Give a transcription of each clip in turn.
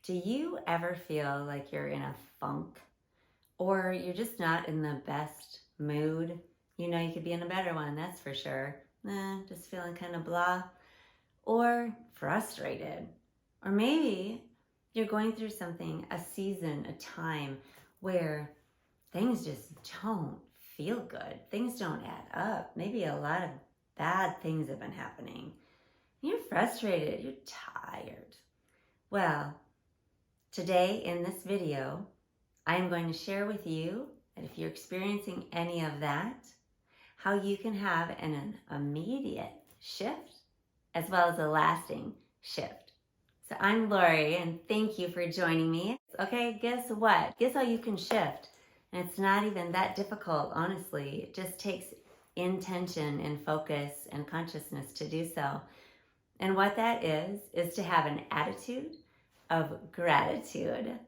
Do you ever feel like you're in a funk or you're just not in the best mood? You know, you could be in a better one, that's for sure. Just feeling kind of blah or frustrated. Or maybe you're going through something, a season, a time where things just don't feel good. Things don't add up. Maybe a lot of bad things have been happening. You're frustrated, you're tired. Well, today in this video, I am going to share with you that if you're experiencing any of that, how you can have an immediate shift as well as a lasting shift. So I'm Lori and thank you for joining me. Okay, guess what? Guess how you can shift? And it's not even that difficult, honestly. It just takes intention and focus and consciousness to do so. And what that is to have an attitude of gratitude.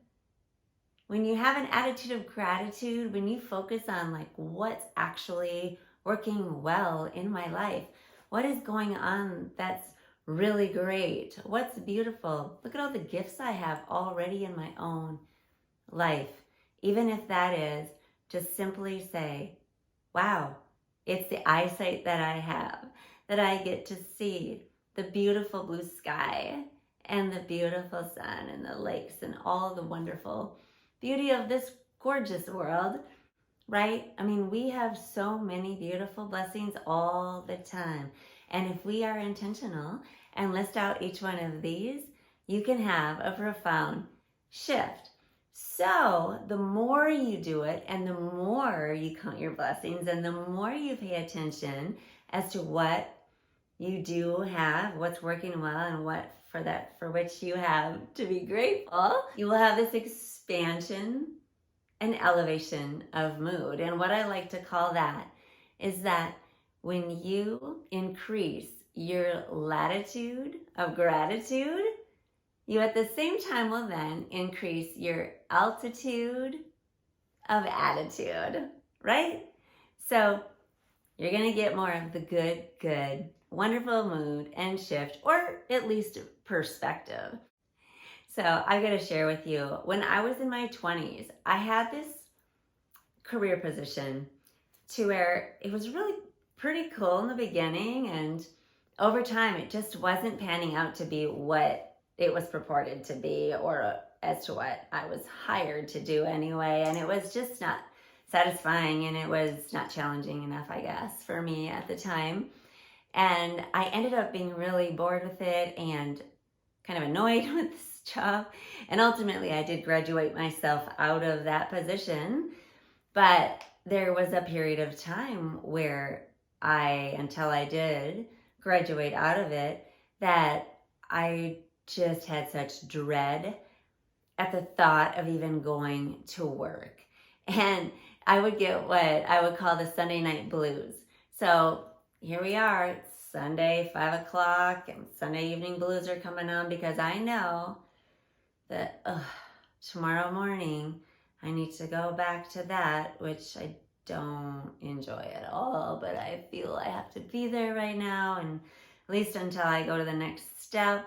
When you have an attitude of gratitude, when you focus on like what's actually working well in my life, what is going on that's really great, what's beautiful, look at all the gifts I have already in my own life. Even if that is just simply say, wow, it's the eyesight that I have, that I get to see the beautiful blue sky and the beautiful sun and the lakes and all the wonderful beauty of this gorgeous world, right? I mean, we have so many beautiful blessings all the time. And if we are intentional and list out each one of these, you can have a profound shift. So the more you do it and the more you count your blessings and the more you pay attention as to what you do have, what's working well and what for which you have to be grateful, you will have this expansion and elevation of mood. And what I like to call that is that when you increase your latitude of gratitude, you at the same time will then increase your altitude of attitude, right? So you're going to get more of the good, wonderful mood and shift, or at least perspective. So I got to share with you, when I was in my 20s, I had this career position to where it was really pretty cool in the beginning, and over time it just wasn't panning out to be what it was purported to be, or as to what I was hired to do anyway, and it was just not satisfying and it was not challenging enough, I guess, for me at the time. And I ended up being really bored with it and kind of annoyed with this job. And ultimately I did graduate myself out of that position. But there was a period of time where until I did graduate out of it, that I just had such dread at the thought of even going to work. And I would get what I would call the Sunday night blues. So here we are, it's Sunday, 5 o'clock, and Sunday evening blues are coming on because I know that tomorrow morning I need to go back to that, which I don't enjoy at all, but I feel I have to be there right now, and at least until I go to the next step.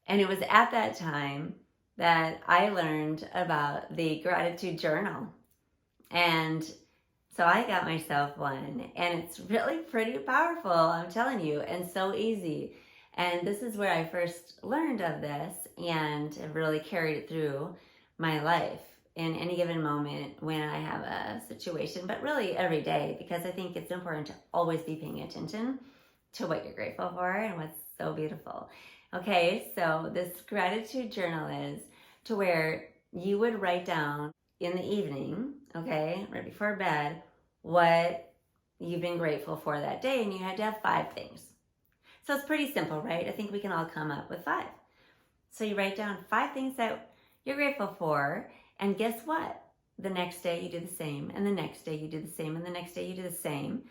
And it was at that time that I learned about the gratitude journal. And so I got myself one, and it's really pretty powerful, I'm telling you, and so easy. And this is where I first learned of this and have really carried it through my life in any given moment when I have a situation, but really every day, because I think it's important to always be paying attention to what you're grateful for and what's so beautiful. Okay, so this gratitude journal is to where you would write down in the evening, okay, right before bed, what you've been grateful for that day, and you had to have 5 things. So it's pretty simple, right? I think we can all come up with 5. So you write down 5 things that you're grateful for, and guess what? The next day you do the same, and the next day you do the same, and the next day you do the same.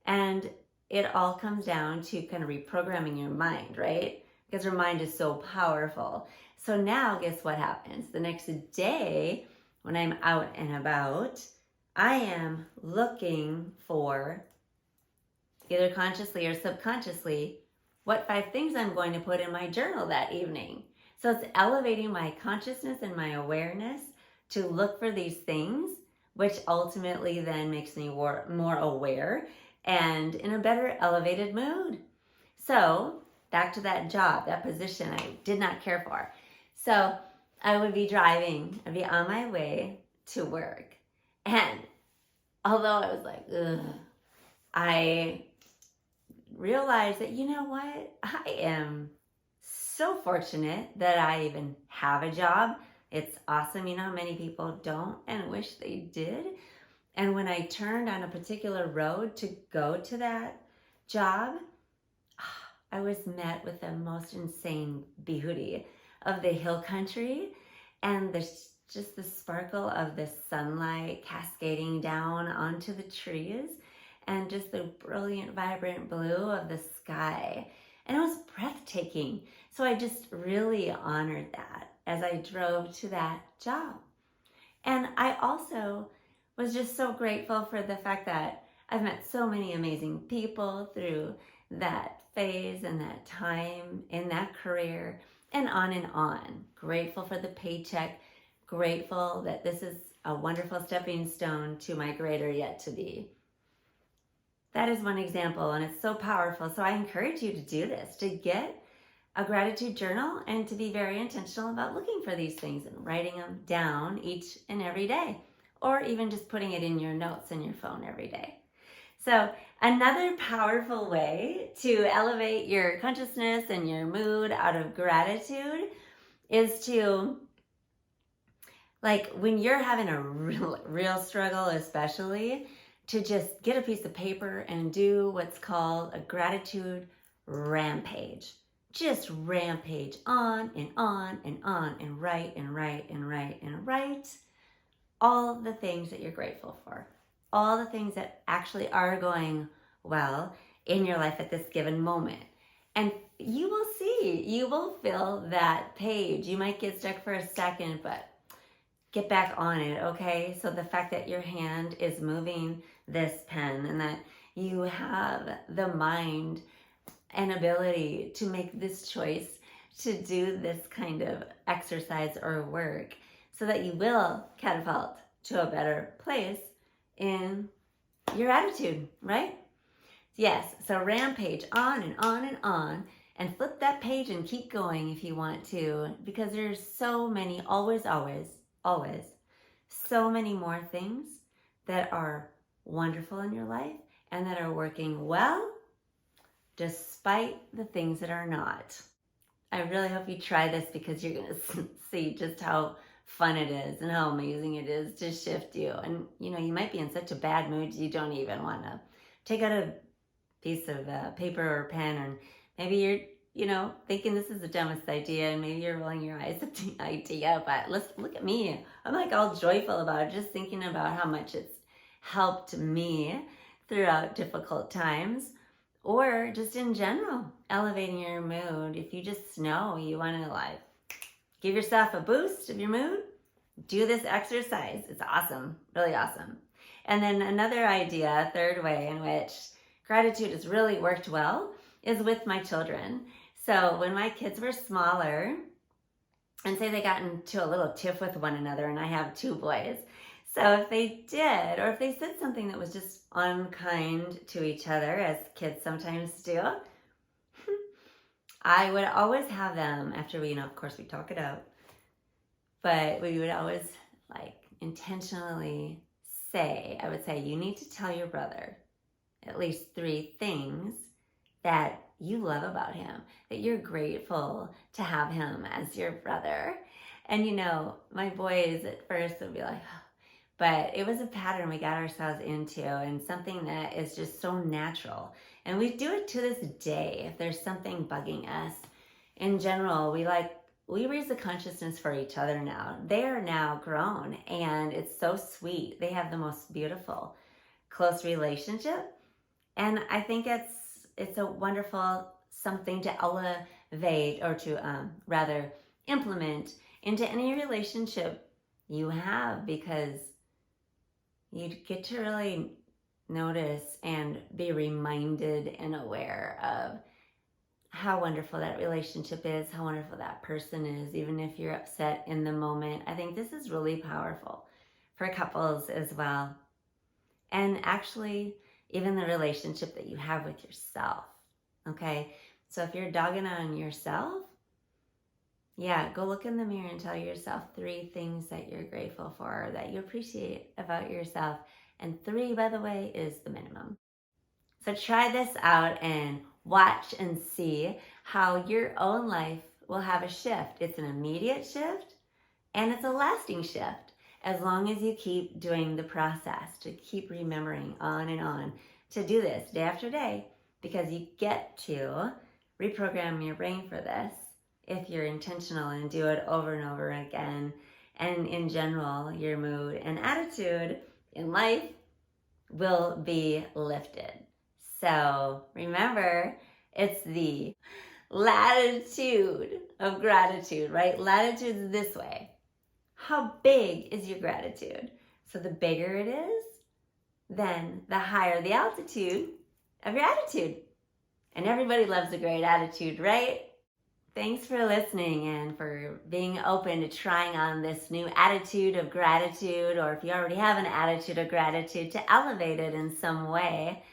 And it all comes down to kind of reprogramming your mind, right? Because your mind is so powerful. So now guess what happens? The next day, when I'm out and about, I am looking for, either consciously or subconsciously, what 5 things I'm going to put in my journal that evening. So it's elevating my consciousness and my awareness to look for these things, which ultimately then makes me more aware and in a better elevated mood. So back to that job, that position I did not care for. So I would be driving, I'd be on my way to work. And although I was like, ugh, I realized that, you know what? I am so fortunate that I even have a job. It's awesome. You know how many people don't and wish they did? And when I turned on a particular road to go to that job, I was met with the most insane beauty of the hill country and just the sparkle of the sunlight cascading down onto the trees and just the brilliant, vibrant blue of the sky. And it was breathtaking. So I just really honored that as I drove to that job. And I also was just so grateful for the fact that I've met so many amazing people through that phase and that time in that career and on and on. Grateful for the paycheck, grateful that this is a wonderful stepping stone to my greater yet to be. That is one example, and it's so powerful. So I encourage you to do this, to get a gratitude journal and to be very intentional about looking for these things and writing them down each and every day, or even just putting it in your notes in your phone every day. So another powerful way to elevate your consciousness and your mood out of gratitude is to, like when you're having a real struggle, especially, to just get a piece of paper and do what's called a gratitude rampage. Just rampage on and on and on and write and write and write and write all the things that you're grateful for. All the things that actually are going well in your life at this given moment. And you will see, you will fill that page. You might get stuck for a second, but get back on it, okay? So the fact that your hand is moving this pen and that you have the mind and ability to make this choice to do this kind of exercise or work so that you will catapult to a better place in your attitude, right? Yes, so rampage on and on and on, and flip that page and keep going if you want to, because there's so many, always, so many more things that are wonderful in your life and that are working well despite the things that are not. I really hope you try this because you're going to see just how fun it is and how amazing it is to shift you. And you know, you might be in such a bad mood you don't even want to take out a piece of paper or pen, or maybe you're, you know, thinking this is the dumbest idea, and maybe you're rolling your eyes at the idea, but let's look at me. I'm like all joyful about it, just thinking about how much it's helped me throughout difficult times, or just in general, elevating your mood. If you just know you want to like give yourself a boost of your mood, do this exercise. It's awesome, really awesome. And then another idea, third way in which gratitude has really worked well is with my children. So when my kids were smaller, and say they got into a little tiff with one another, and I have two boys. So if they did, or if they said something that was just unkind to each other, as kids sometimes do, I would always have them, after we, you know, of course we talk it out, but we would always like intentionally say, I would say, you need to tell your brother at least 3 things that you love about him, that you're grateful to have him as your brother. And you know, my boys at first would be like, oh. But it was a pattern we got ourselves into, and something that is just so natural. And we do it to this day. If there's something bugging us, in general, we raise the consciousness for each other now. They are now grown, and it's so sweet. They have the most beautiful, close relationship. And I think it's a wonderful something to elevate, or to rather implement into any relationship you have, because you get to really notice and be reminded and aware of how wonderful that relationship is, how wonderful that person is, even if you're upset in the moment. I think this is really powerful for couples as well. And actually, even the relationship that you have with yourself. Okay? So if you're dogging on yourself, yeah, go look in the mirror and tell yourself 3 things that you're grateful for, or that you appreciate about yourself. And 3, by the way, is the minimum. So try this out and watch and see how your own life will have a shift. It's an immediate shift and it's a lasting shift as long as you keep doing the process, to keep remembering on and on to do this day after day, because you get to reprogram your brain for this if you're intentional and do it over and over again. And in general, your mood and attitude in life will be lifted. So remember, it's the latitude of gratitude, right? Latitude is this way. How big is your gratitude? So the bigger it is, then the higher the altitude of your attitude. And everybody loves a great attitude, right? Thanks for listening and for being open to trying on this new attitude of gratitude, or if you already have an attitude of gratitude, to elevate it in some way.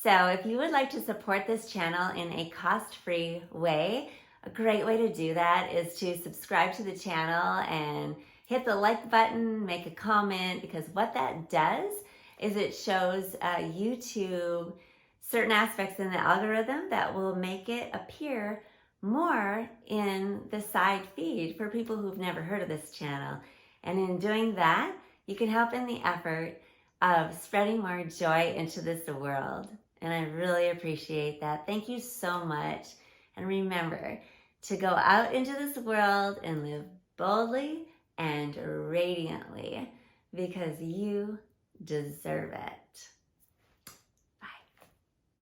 So if you would like to support this channel in a cost-free way, a great way to do that is to subscribe to the channel and hit the like button, make a comment, because what that does is it shows YouTube certain aspects in the algorithm that will make it appear more in the side feed for people who've never heard of this channel. And in doing that, you can help in the effort of spreading more joy into this world. And I really appreciate that. Thank you so much. And remember to go out into this world and live boldly and radiantly, because you deserve it.